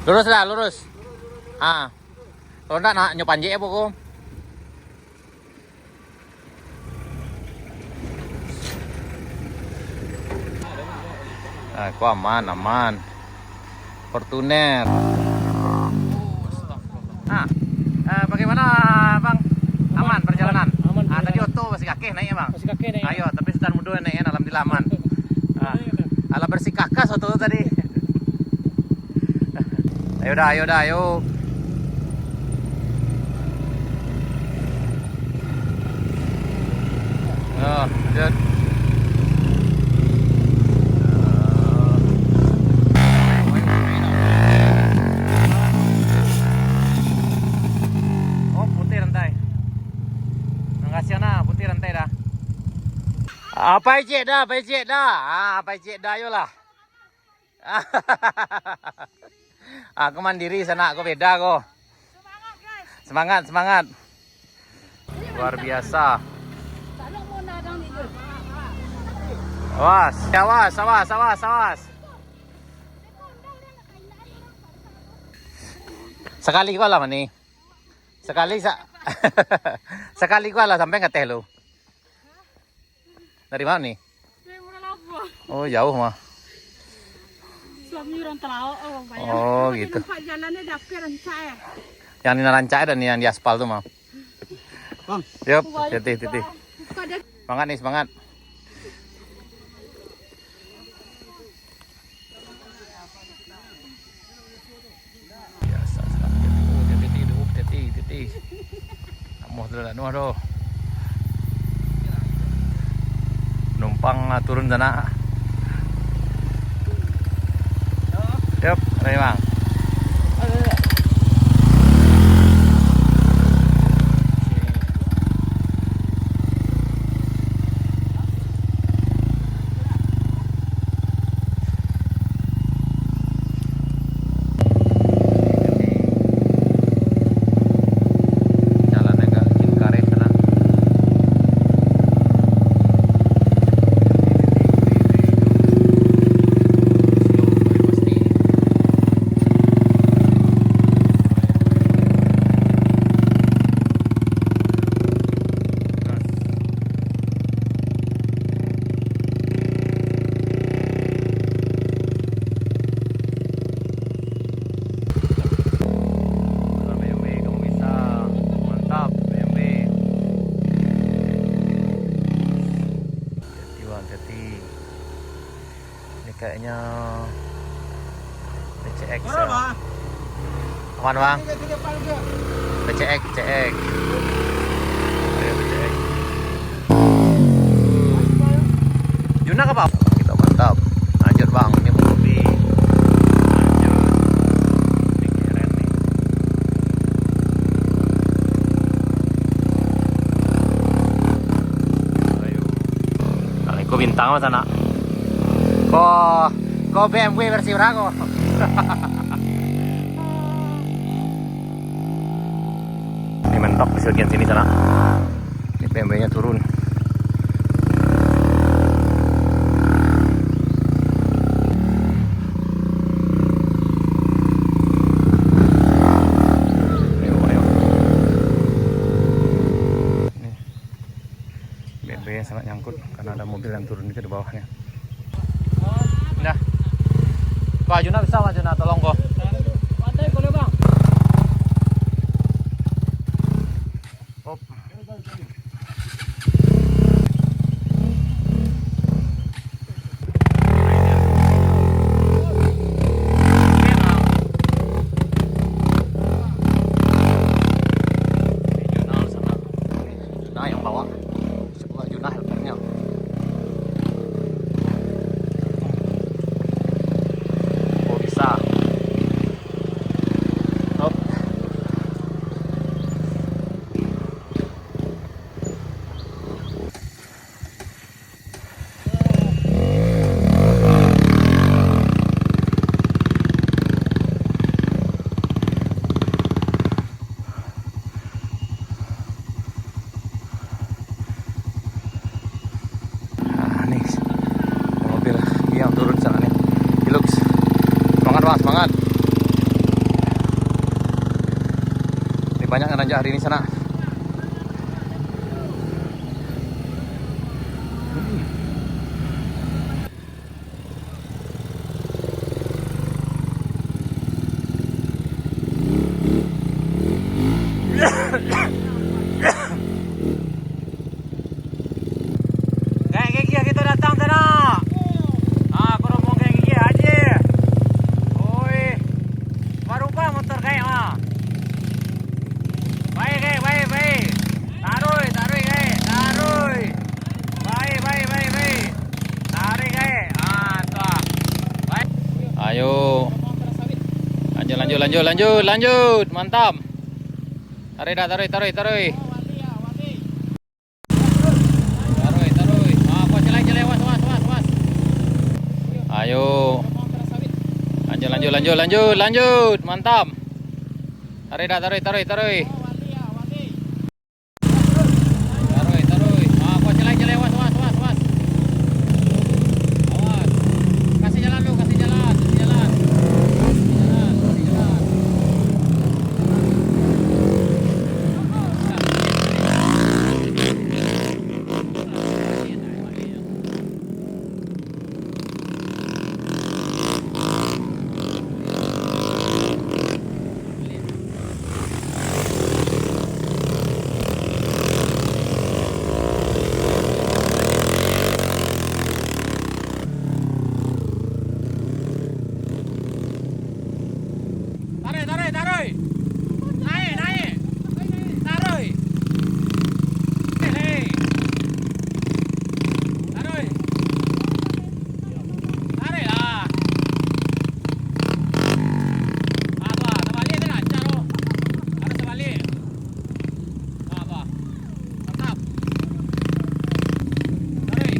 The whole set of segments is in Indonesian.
Lurus dah, lurus. Ah. Kalau enggak nak nyopanjek ya pokok. Aku aman. Fortuner. Bagaimana Bang? Aman perjalanan? Aman. Tadi Oto masih kakek naik ya Bang? Masih kakek naik. Ayo, tapi sedang mudah naik, alhamdulillah aman. Alah bersih kakas Oto tadi. Ayo dah, ayo. Lanjut. Oh, putih rantai. Makasih na, putih rantai dah. Apa cek dah. Apa cek dah ayolah. Aku mandiri sana, aku beda kok. Semangat. Luar biasa. Awas. Sekali ko alam ni. Sekali ko alam sampai nggak lo. Dari mana nih? Oh jauh mah. Suami orang Telau, Oh gitu. Jalannya dapet rancai. Yang di rancai dan yang di aspal tuh mah. Bang. Yup, hati. Semangat nih, semangat. Biasa sekali. Hati. Kamu dulu aduh. Numpang turun sana. Yup, ini Bang. Kayaknya BCX ya. Aman Bang? BCX. Ayo BCX. Junak apa? Kita mantap. Lanjut Bang, ini mau kopi. Lanjut. Ini keren nih. Ayo. Nah, ikut bintang sana. Kok BMW versi berapa? Ini mentok di bagian sini sana. Ini BMW-nya turun. Ayo. Ini BMW-nya sangat nyangkut karena ada mobil yang turun itu di bawahnya. Nah, Pak Juna bisa Pak Juna tolong kok. Pantai boleh Bang. Hop. Juna yang bawa. Sebuah Juna helpernya. banyak yang nanjak hari ini sana. Kayak gigi kita datang sana. Aku ngomong kayak gigi aja. Oi, baru apa motor kayak mah? Baik kayak, baik. Taruh kayak, taruh. Baik. Tarik kayak. Tuh. Baik. Ayo. Lanjut. Mantap. Tarik. Taruh. Taruh. Kau celai, was. Ayo. Lanjut. Mantap. Tarik. Taruh. Taruh. Kau celai, was. Awas. Kasih jalan lu, kasih jalan. Taruh. Naik. Taruh. Hei. Taruh. Tarik lah. Apa? Terbalik tu lancar tu. Harus terbalik. Apa? Mantap. Tarik.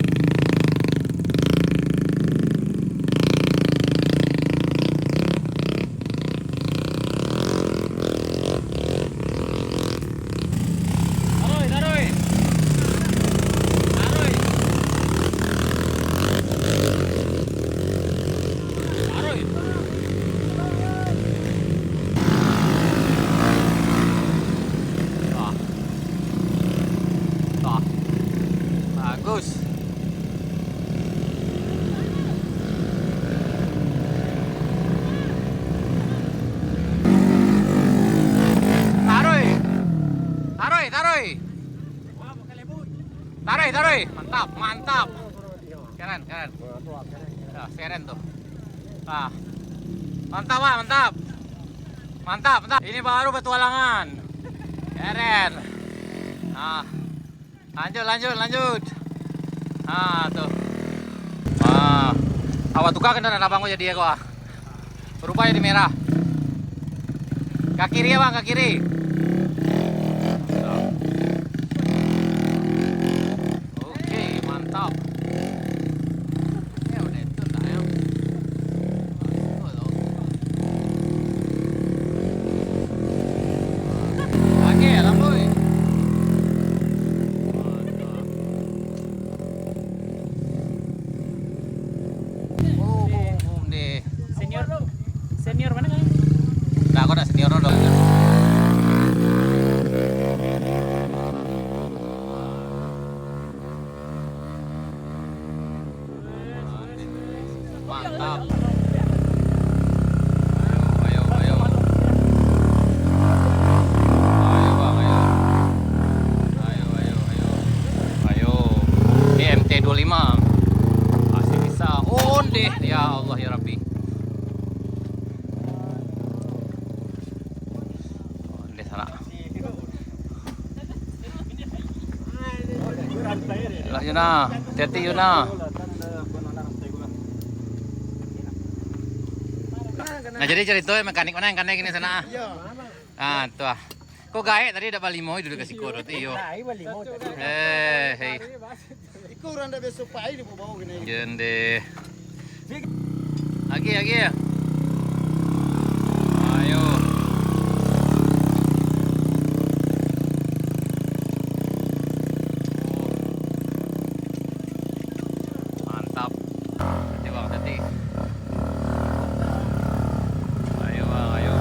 Bagus. Taruh. Mantap. Keren. Keren tuh. Mantap. Ini baru petualangan. Keren. Lanjut. Tuh. Awak tukar kendaraan abang jadi ya gua. Berubah jadi merah. Ke kiri ya bang, ke kiri. Oke, mantap. Ya udah itu tak ya. Oke, lamboy. Senior mana kan? Nah, aku udah senior dong. Mantap. Ayo. Ayo bang, ayo. Ini MT25 masih bisa. Deh, ya Allah ya Rabbi. Sana. Lah Yuna, hati-hati Yuna. Nah jadi cerita mekanik mana yang kena gini sana? Tuh. Kok gaek tadi ada balimo duduk ke sikor tuh iyo. Hei. Iku randa besok pai di bawah gini. Jende. Lagi ya. Ayo. Mantap. Hati bang, hati. Ayo bang, ayo.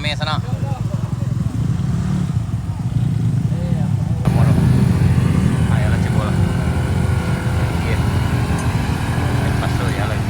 rame sana. Ayo lah cebol. Iya. Pasok ya lagi.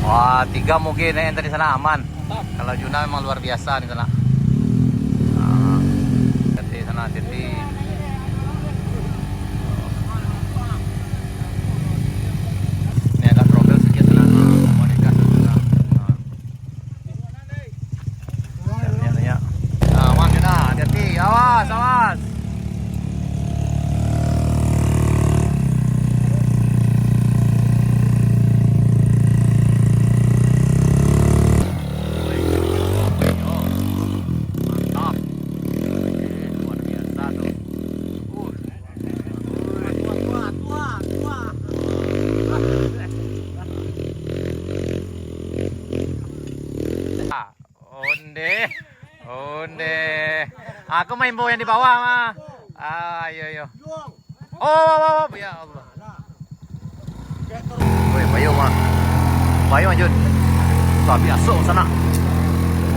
Wah, 3 mungkin yang tadi sana aman. Kalau Juna memang luar biasa di sana. Hati sana, hati. Ini agak trouble sedikit sana. Mau digas sana. Ya. Aman Juna, hati. Awas, awas. Onde. Aku main bawa yang di bawah mah. Ayo. Oh, ya Allah. Woi, Bayu mah. Bayu lanjut. Tak biasa sana.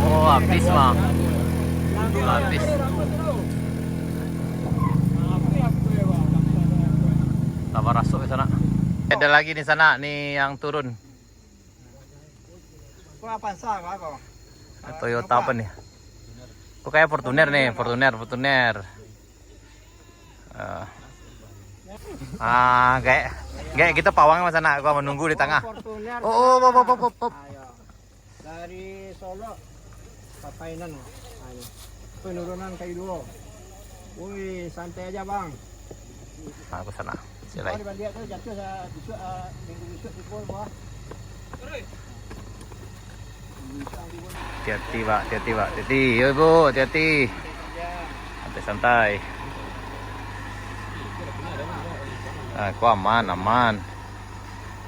Oh, habis mah. Habis. Sabar masuk ke sana. Ada lagi di sana nih yang turun. Apa sah apa? Toyota apa nih? Kok kayak Fortuner nih, Fortuner. Kayak kita pawang mas anak, gua menunggu di tengah. Oh. Ayo. Dari Solo Papainan. Ayo. Penurunan kayu dulu. Wih, santai aja bang. Aku sana. Silai. Dia tuh jatuh minggu besok di bawah. Hati-hati pak, hati-hati. Yo ibu, hati-hati. Santai. Aku aman.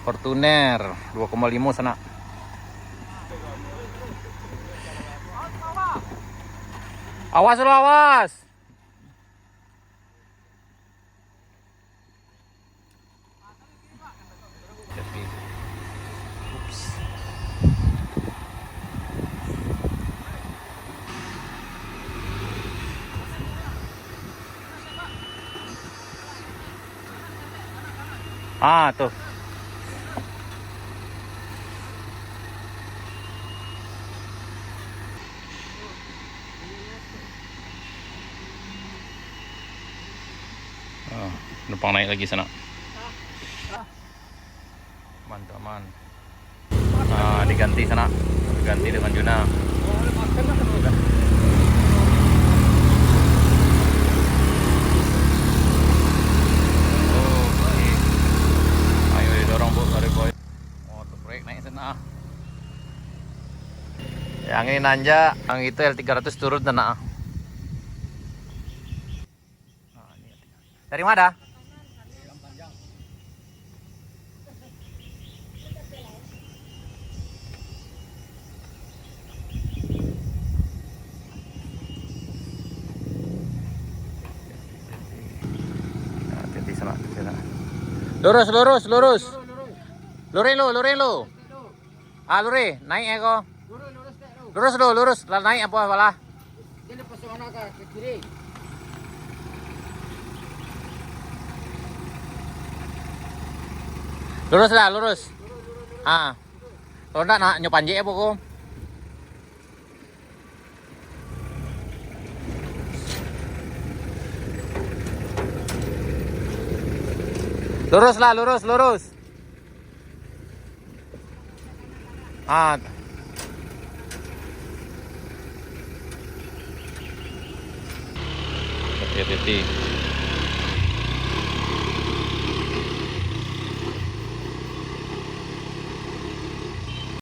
Fortuner 2,5 sana. Awas lu, awas. Tuh. Numpang naik lagi sana. Mantap, aman. Diganti sana. Diganti dengan Juna. Yang ini nanja, yang itu L300 turun tenang. Dari mana? Hati-hati sana. Lurus. Luri lo. Luri, naik ya kok. Lurus. Lah naik apa malah? Jadi pas sana ke kiri. Lurus. Kalau enggak nak nyopanjek apa kok? Lurus. Hati-hati.